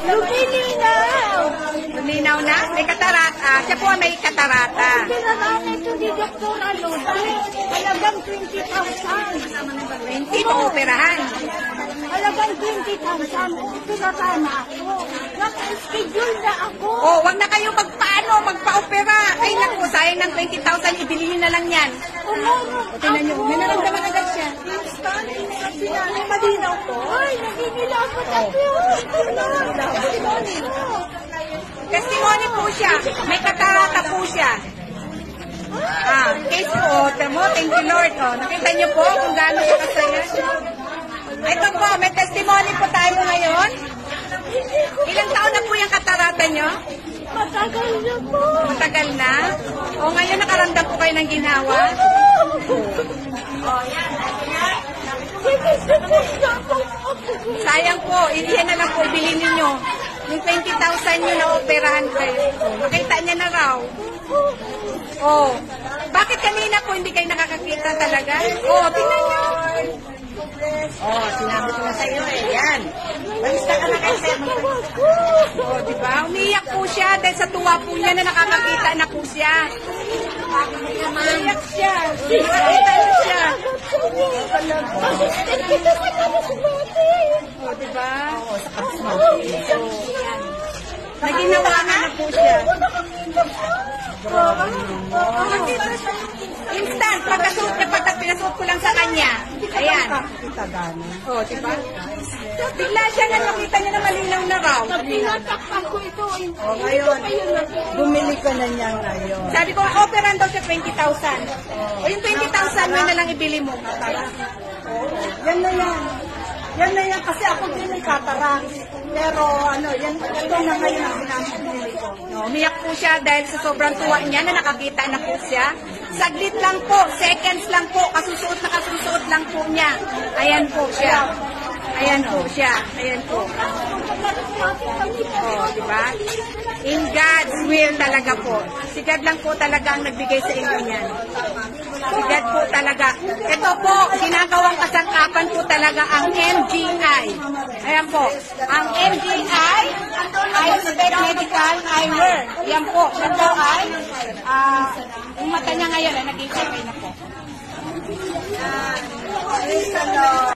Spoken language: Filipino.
Lumilinaw. Luminaw na? May katarata. Siya po may katarata. Pinarami ito ni Dr. Alonso. Halagang 20,000. 20 pang operahan. Halagang 20,000. Pinarama ako. Naka-schedule na ako. Oh, wag na kayo magpa-opera. Ay naku, sayang ng 20,000, ibili niyo na lang yan. Umurong Tingnan niyo, may naramdaman agad siya. Sinanay malinaw ko. Ay, nagigilapot ako. Testimony po siya. May katarata po siya. Case po, thank you Lord. Nakita niyo po kung gaano siya kasaya. Ito po, may testimony po tayo ngayon. Ilang taon na po yung katarata niyo? Matagal na po. Matagal na? O ngayon nakaramdam po kayo ng ginawa? Sayang po, yan na lang po, bilhin ninyo. Yung 20,000 nyo na operahan kayo. Makita niya na raw. Oh, bakit kanina po hindi kayo nakakakita talaga? Oh, tingnan nyo. Oh, sinabi ko na sa iyo eh. Yan. Balista ka na kayo sa oh, diba? Umiyak po siya dahil sa tuwa po niya na nakakakita na po siya. Umiyak siya. Nakakita na siya. Oh, diba? Oo, sa kapsma. Naginawa na po siya. Instant, pagkasuot niya, pinasuot ko lang sa kanya. Ayan. Oh, diba? Bigla siya na nakita niya na malinaw na raw. Pinatakpan ko ito. O ngayon, bumili ka na niya ngayon. Sabi ko, operan daw siya 20,000. O yung 20,000 mo na lang ibili mo. Yan na yan. Yan na yan kasi ako din may katarak. Pero ano, yan, ito na ngayon ang pinamili ko. No, umiyak po siya dahil sa sobrang tuwa niya na nakakita na po siya. Saglit lang po, seconds lang po, kasusuot lang po niya. Ayan po siya. Ayan po siya. Ayan po. Oh, diba? In God's will talaga po. Si God lang po talaga ang nagbigay sa inyo niyan. Si God po talaga. Ito po, ginagawang kasangkapan po talaga ang MGI. Ayan po. Ang MGI ay medical eyewear. Yan po. Ito ay yung mata niya ngayon ay nag-i-check na po.